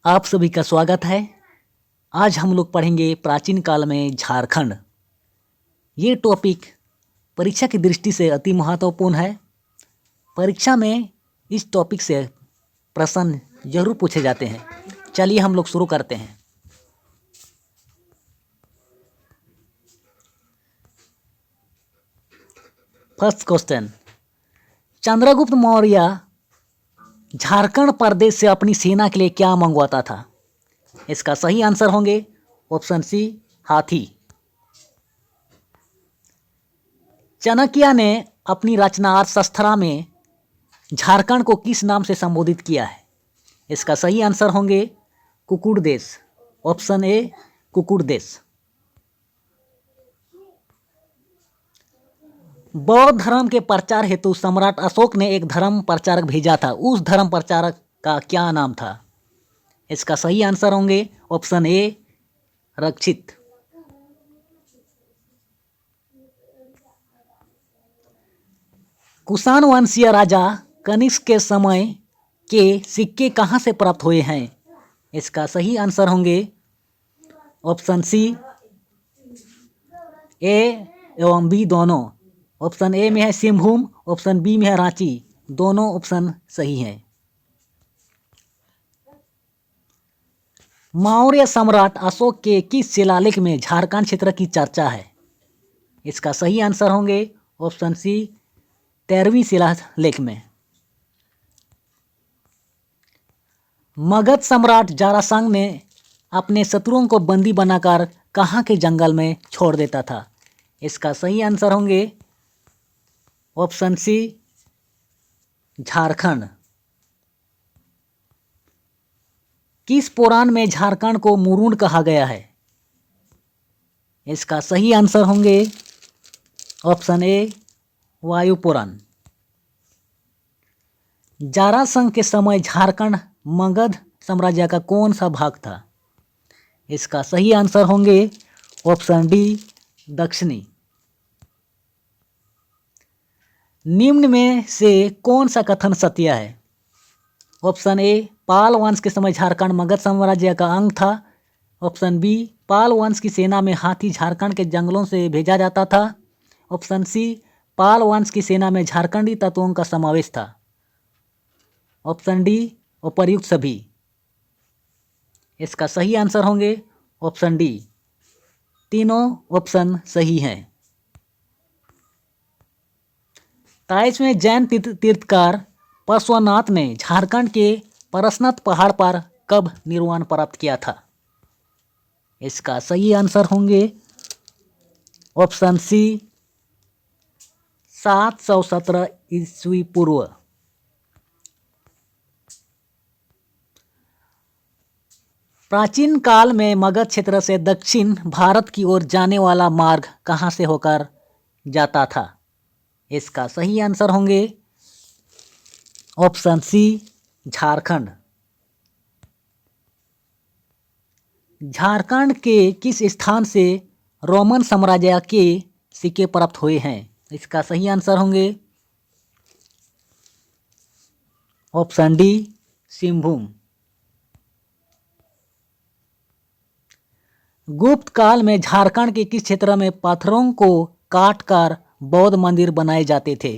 आप सभी का स्वागत है। आज हम लोग पढ़ेंगे प्राचीन काल में झारखंड। ये टॉपिक परीक्षा की दृष्टि से अति महत्वपूर्ण है। परीक्षा में इस टॉपिक से प्रश्न जरूर पूछे जाते हैं। चलिए हम लोग शुरू करते हैं। फर्स्ट क्वेश्चन, चंद्रगुप्त मौर्य झारखंड प्रदेश से अपनी सेना के लिए क्या मंगवाता था? इसका सही आंसर होंगे ऑप्शन सी, हाथी। चाणक्य ने अपनी रचना अर्थशास्त्र में झारखंड को किस नाम से संबोधित किया है? इसका सही आंसर होंगे कुकुड़ देश, ऑप्शन ए, कुकुड़ देश। बौद्ध धर्म के प्रचार हेतु सम्राट अशोक ने एक धर्म प्रचारक भेजा था। उस धर्म प्रचारक का क्या नाम था? इसका सही आंसर होंगे ऑप्शन ए, रक्षित। कुषाण वंशीय राजा कनिष्क के समय के सिक्के कहाँ से प्राप्त हुए हैं? इसका सही आंसर होंगे ऑप्शन सी, ए एवं बी दोनों। ऑप्शन ए में है सिंहभूम, ऑप्शन बी में है रांची। दोनों ऑप्शन सही हैं। मौर्य सम्राट अशोक के किस शिलालेख में झारखंड क्षेत्र की चर्चा है? इसका सही आंसर होंगे ऑप्शन सी, 13वीं शिलालेख में। मगध सम्राट जारासंघ ने अपने शत्रुओं को बंदी बनाकर कहाँ के जंगल में छोड़ देता था? इसका सही आंसर होंगे ऑप्शन सी, झारखंड। किस पुराण में झारखंड को मुरुंड कहा गया है? इसका सही आंसर होंगे ऑप्शन ए, वायु पुराण। जारासंघ के समय झारखंड मगध साम्राज्य का कौन सा भाग था? इसका सही आंसर होंगे ऑप्शन डी, दक्षिणी। निम्न में से कौन सा कथन सत्य है? ऑप्शन ए, पाल वंश के समय झारखंड मगध साम्राज्य का अंग था। ऑप्शन बी, पाल वंश की सेना में हाथी झारखंड के जंगलों से भेजा जाता था। ऑप्शन सी, पाल वंश की सेना में झारखंडी तत्वों का समावेश था। ऑप्शन डी, उपर्युक्त सभी। इसका सही आंसर होंगे ऑप्शन डी। तीनों ऑप्शन सही हैं। 23वें जैन तीर्थकार पार्श्वनाथ ने झारखंड के परसनाथ पहाड़ पर कब निर्वाण प्राप्त किया था? इसका सही आंसर होंगे ऑप्शन सी, 717 ईस्वी पूर्व। प्राचीन काल में मगध क्षेत्र से दक्षिण भारत की ओर जाने वाला मार्ग कहाँ से होकर जाता था? इसका सही आंसर होंगे ऑप्शन सी, झारखंड। झारखंड के किस स्थान से रोमन साम्राज्य के सिक्के प्राप्त हुए हैं? इसका सही आंसर होंगे ऑप्शन डी, सिंहभूम। गुप्त काल में झारखंड के किस क्षेत्र में पत्थरों को काटकर बौद्ध मंदिर बनाए जाते थे?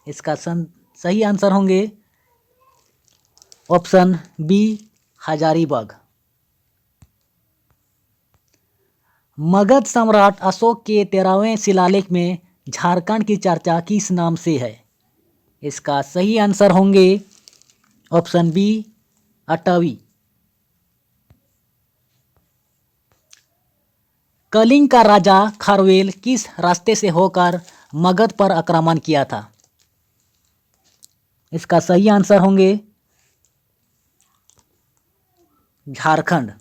इसका सही आंसर होंगे ऑप्शन बी, हजारीबाग। मगध सम्राट अशोक के 13वें शिलालेख में झारखंड की चर्चा किस नाम से है? इसका सही आंसर होंगे ऑप्शन बी, अटवी। कलिंग का राजा खारवेल किस रास्ते से होकर मगध पर आक्रमण किया था? इसका सही आंसर होंगे झारखंड।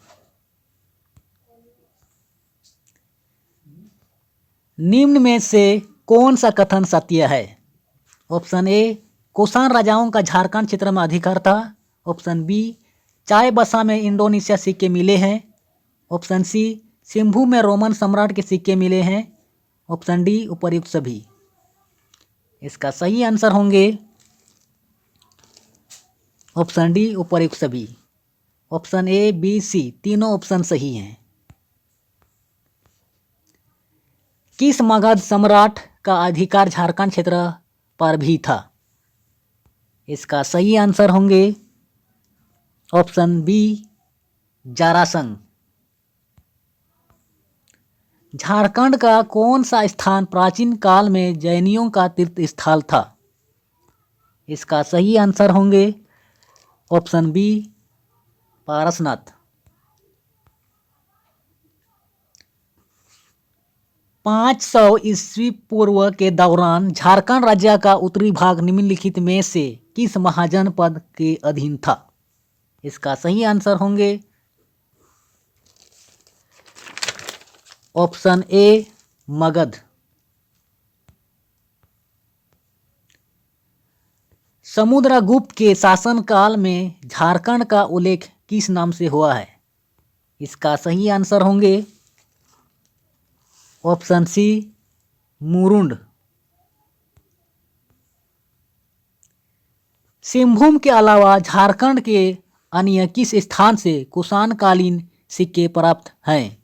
निम्न में से कौन सा कथन सत्य है? ऑप्शन ए, कुषाण राजाओं का झारखंड क्षेत्र में अधिकार था। ऑप्शन बी, चाय बसा में इंडोनेशिया सिक्के मिले हैं। ऑप्शन सी, सिंहभू में रोमन सम्राट के सिक्के मिले हैं। ऑप्शन डी, उपर्युक्त सभी। इसका सही आंसर होंगे ऑप्शन डी, उपर्युक्त सभी। ऑप्शन ए, बी, सी तीनों ऑप्शन सही हैं। किस मगध सम्राट का अधिकार झारखंड क्षेत्र पर भी था? इसका सही आंसर होंगे ऑप्शन बी, जरासंध। झारखंड का कौन सा स्थान प्राचीन काल में जैनियों का तीर्थ स्थल था? इसका सही आंसर होंगे ऑप्शन बी, पारसनाथ। 500 ईस्वी पूर्व के दौरान झारखंड राज्य का उत्तरी भाग निम्नलिखित में से किस महाजनपद के अधीन था? इसका सही आंसर होंगे ऑप्शन ए, मगध। समुद्रगुप्त के शासनकाल में झारखंड का उल्लेख किस नाम से हुआ है? इसका सही आंसर होंगे ऑप्शन सी, मुरुंड। सिंहभूम के अलावा झारखंड के अन्य किस स्थान से कुषाणकालीन सिक्के प्राप्त हैं?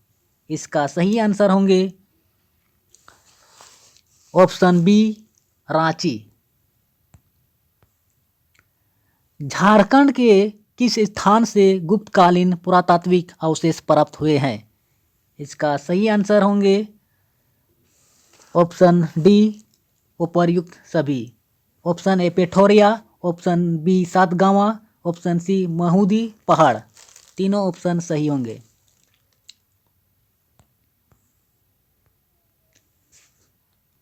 इसका सही आंसर होंगे ऑप्शन बी, रांची। झारखंड के किस स्थान से गुप्तकालीन पुरातात्विक अवशेष प्राप्त हुए हैं? इसका सही आंसर होंगे ऑप्शन डी, उपर्युक्त सभी। Option A, Pethoria, option B, Satgawan, option C, Mahudi पहाड़ तीनों ऑप्शन सही होंगे।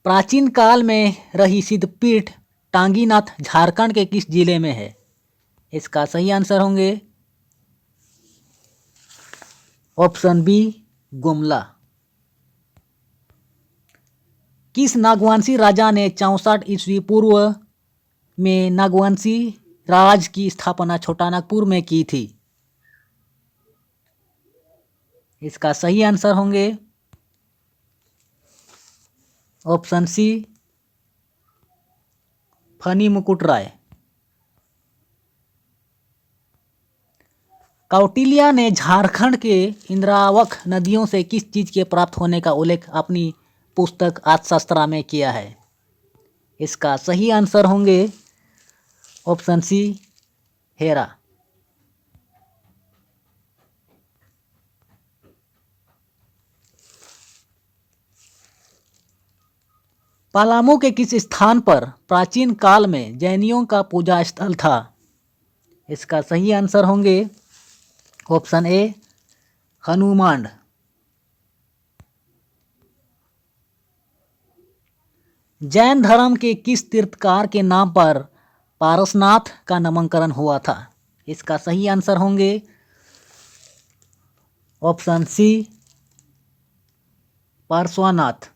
प्राचीन काल में रही सिद्धपीठ टांगीनाथ झारखंड के किस जिले में है? इसका सही आंसर होंगे ऑप्शन बी, गुमला। किस नागवंशी राजा ने 64 ईस्वी पूर्व में नागवंशी राज की स्थापना छोटानागपुर में की थी? इसका सही आंसर होंगे ऑप्शन सी, फनी मुकुट राय। कौटिल्य ने झारखंड के इंद्रावक नदियों से किस चीज के प्राप्त होने का उल्लेख अपनी पुस्तक अर्थशास्त्र में किया है? इसका सही आंसर होंगे ऑप्शन सी, हेरा। पलामू के किस स्थान पर प्राचीन काल में जैनियों का पूजा स्थल था? इसका सही आंसर होंगे ऑप्शन ए, हनुमांड। जैन धर्म के किस तीर्थकार के नाम पर पारसनाथ का नामकरण हुआ था? इसका सही आंसर होंगे ऑप्शन सी, पार्श्वनाथ।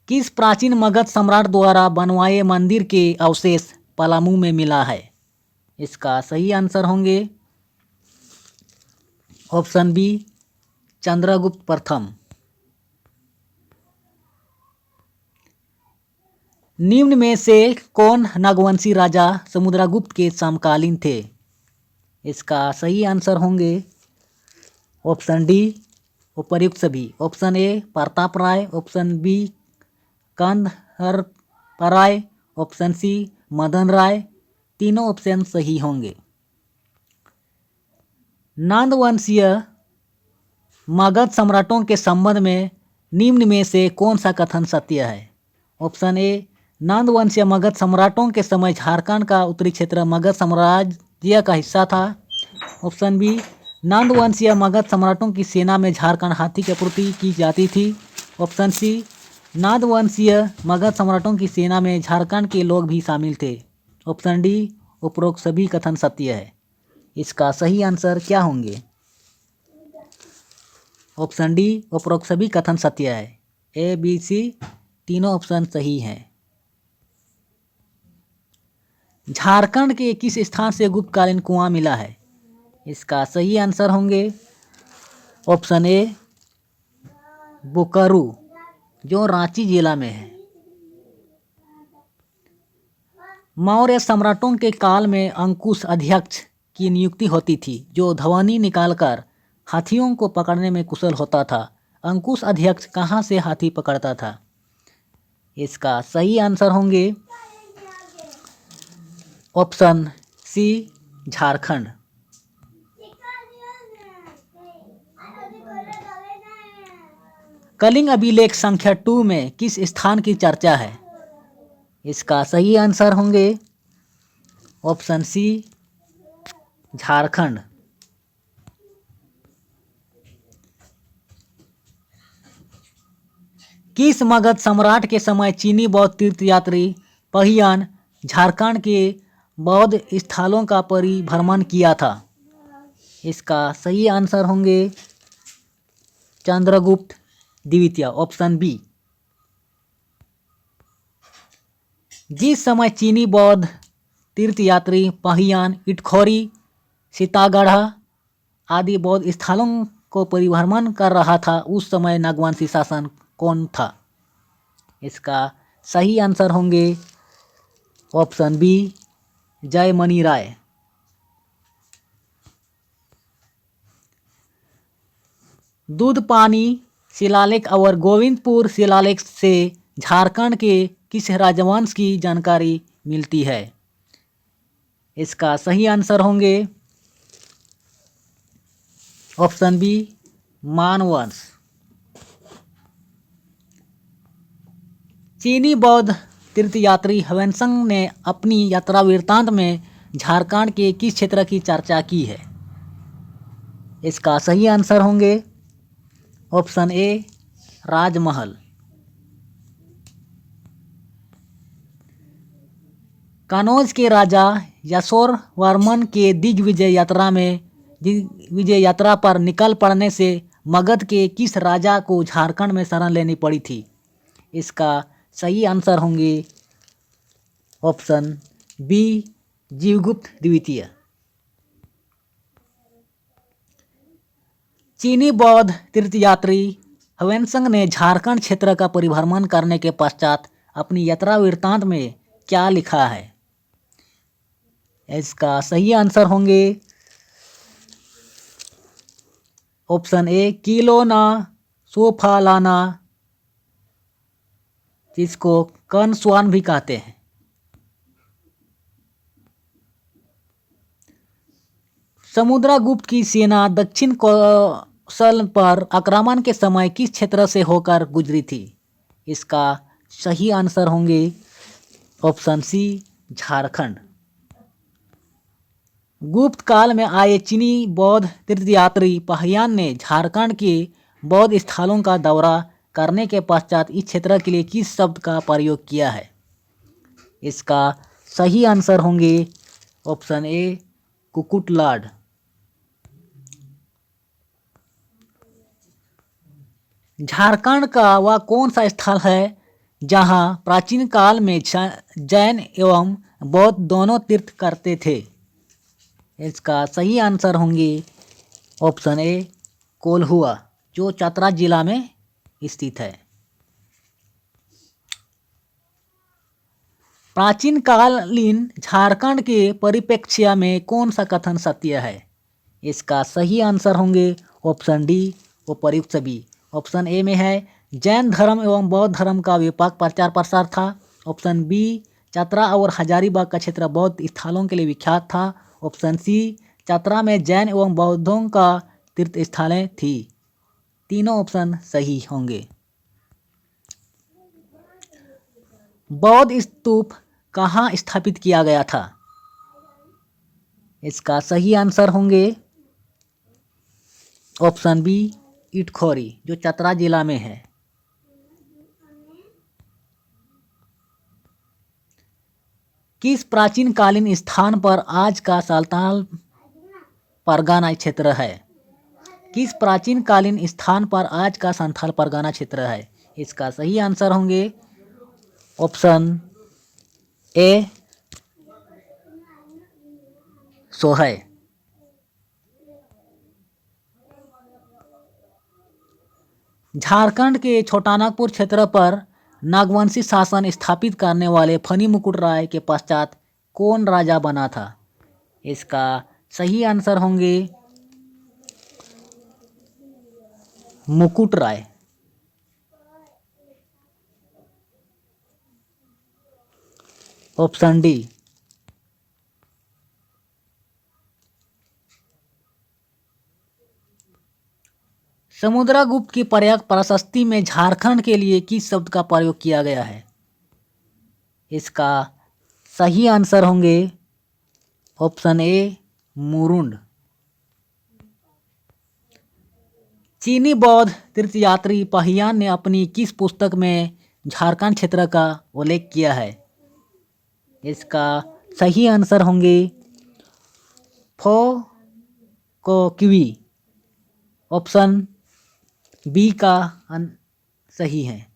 किस प्राचीन मगध सम्राट द्वारा बनवाए मंदिर के अवशेष पलामू में मिला है? इसका सही आंसर होंगे ऑप्शन बी, चंद्रगुप्त प्रथम। निम्न में से कौन नागवंशी राजा समुद्रगुप्त के समकालीन थे? इसका सही आंसर होंगे ऑप्शन डी, उपर्युक्त सभी। Option A, Pratap Rai, option B, Kandahar, option C, Madan Rai तीनों ऑप्शन सही होंगे। नंदवंशीय मगध सम्राटों के संबंध में निम्न में से कौन सा कथन सत्य है? ऑप्शन ए, नंदवंशीय मगध सम्राटों के समय झारखंड का उत्तरी क्षेत्र मगध साम्राज्य का हिस्सा था। ऑप्शन बी, नंदवंशीय मगध सम्राटों की सेना में झारखंड हाथी की आपूर्ति की जाती थी। ऑप्शन सी, नंदवंशीय मगध सम्राटों की सेना में झारखंड के लोग भी शामिल थे। ऑप्शन डी, उपरोक्त सभी कथन सत्य है। इसका सही आंसर क्या होंगे? ऑप्शन डी, उपरोक्त सभी कथन सत्य है। ए, बी, सी तीनों ऑप्शन सही हैं। झारखंड के किस स्थान से गुप्तकालीन कुआं मिला है? इसका सही आंसर होंगे ऑप्शन ए, बोकारो जो रांची जिला में है। मौर्य सम्राटों के काल में अंकुश अध्यक्ष की नियुक्ति होती थी, जो ध्वनि निकालकर हाथियों को पकड़ने में कुशल होता था। अंकुश अध्यक्ष कहाँ से हाथी पकड़ता था? इसका सही आंसर होंगे ऑप्शन सी, झारखंड। कलिंग अभिलेख संख्या 2 में किस स्थान की चर्चा है? इसका सही आंसर होंगे ऑप्शन सी, झारखंड। किस मगध सम्राट के समय चीनी बौद्ध तीर्थयात्री पहियान झारखंड के बौद्ध स्थलों का परिभ्रमण किया था? इसका सही आंसर होंगे चंद्रगुप्त द्वितीय, ऑप्शन बी। जिस समय चीनी बौद्ध तीर्थयात्री पहियान इटखोरी, सीतागढ़ आदि बौद्ध स्थलों को परिभ्रमण कर रहा था, उस समय नागवंशी शासन कौन था? इसका सही आंसर होंगे ऑप्शन बी, जयमनी राय। दूधपानी शिलालेख और गोविंदपुर शिलालेख से झारखंड के किस राजवंश की जानकारी मिलती है? इसका सही आंसर होंगे ऑप्शन बी, मान वंश। चीनी बौद्ध तीर्थयात्री ह्वेनसांग ने अपनी यात्रा वृत्तांत में झारखंड के किस क्षेत्र की चर्चा की है? इसका सही आंसर होंगे ऑप्शन ए, राजमहल। कनौज के राजा यशोवर्मन के दिग्विजय यात्रा पर निकल पड़ने से मगध के किस राजा को झारखंड में शरण लेनी पड़ी थी? इसका सही आंसर होंगे ऑप्शन बी, जीवगुप्त द्वितीय। चीनी बौद्ध तीर्थयात्री ह्वेनसांग ने झारखंड क्षेत्र का परिभ्रमण करने के पश्चात अपनी यात्रा वृत्तांत में क्या लिखा है? इसका सही आंसर होंगे ऑप्शन ए, किलोना सोफालाना, जिसको कर्णस्वान भी कहते हैं। समुद्रगुप्त की सेना दक्षिण कौशल पर आक्रमण के समय किस क्षेत्र से होकर गुजरी थी? इसका सही आंसर होंगे ऑप्शन सी, झारखंड। गुप्त काल में आए चीनी बौद्ध तीर्थयात्री पहियान ने झारखंड के बौद्ध स्थलों का दौरा करने के पश्चात इस क्षेत्र के लिए किस शब्द का प्रयोग किया है? इसका सही आंसर होंगे ऑप्शन ए, कुकुटलाड। झारखंड का वह कौन सा स्थल है जहां प्राचीन काल में जैन एवं बौद्ध दोनों तीर्थ करते थे? इसका सही आंसर होंगे ऑप्शन ए, कोल्हुआ, जो चतरा जिला में स्थित है। प्राचीन कालीन झारखंड के परिप्रेक्ष्य में कौन सा कथन सत्य है? इसका सही आंसर होंगे ऑप्शन डी, उपर्युक्त सभी। ऑप्शन ए में है जैन धर्म एवं बौद्ध धर्म का व्यापक प्रचार प्रसार था। ऑप्शन बी, चतरा और हजारीबाग का क्षेत्र बौद्ध स्थलों के लिए विख्यात था। ऑप्शन सी, चतरा में जैन एवं बौद्धों का तीर्थ स्थलें थी। तीनों ऑप्शन सही होंगे। बौद्ध स्तूप कहाँ स्थापित किया गया था? इसका सही आंसर होंगे ऑप्शन बी, इटखोरी, जो चतरा जिला में है। किस प्राचीन कालीन स्थान पर आज का साल्ताल परगना क्षेत्र है? किस प्राचीन कालीन स्थान पर आज का संथाल परगना क्षेत्र है? इसका सही आंसर होंगे ऑप्शन ए, सोहै। झारखंड के छोटानागपुर क्षेत्र पर नागवंशी शासन स्थापित करने वाले फनी मुकुट राय के पश्चात कौन राजा बना था? इसका सही आंसर होंगे मुकुट राय। Option D. समुद्रगुप्त की प्रयाग प्रशस्ति में झारखंड के लिए किस शब्द का प्रयोग किया गया है? इसका सही आंसर होंगे ऑप्शन ए मुरुंड। चीनी बौद्ध तीर्थयात्री पहियान ने अपनी किस पुस्तक में झारखंड क्षेत्र का उल्लेख किया है? इसका सही आंसर होंगे फो को क्वी। ऑप्शन बी का सही है।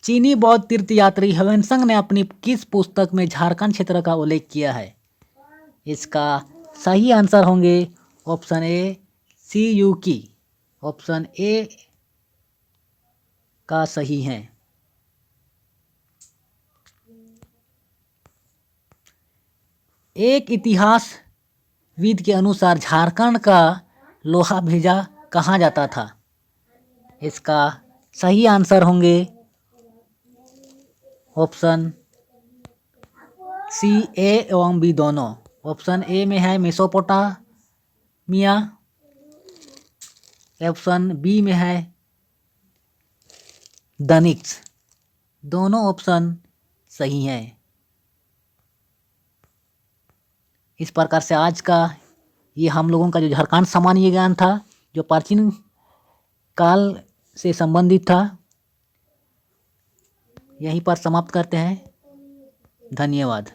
चीनी बौद्ध तीर्थयात्री ह्वेनसांग ने अपनी किस पुस्तक में झारखंड क्षेत्र का उल्लेख किया है? इसका सही आंसर होंगे ऑप्शन ए सी यू की। ऑप्शन ए का सही है। एक इतिहासविद के अनुसार झारखंड का लोहा भेजा कहाँ जाता था? इसका सही आंसर होंगे ऑप्शन सी ए एवं बी दोनों। ऑप्शन ए में है मेसोपोटामिया, ऑप्शन बी में है दनिक्स। दोनों ऑप्शन सही हैं। इस प्रकार से आज का ये हम लोगों का जो झारखंड सामान्य ज्ञान था, जो प्राचीन काल से संबंधित था, यहीं पर समाप्त करते हैं। धन्यवाद।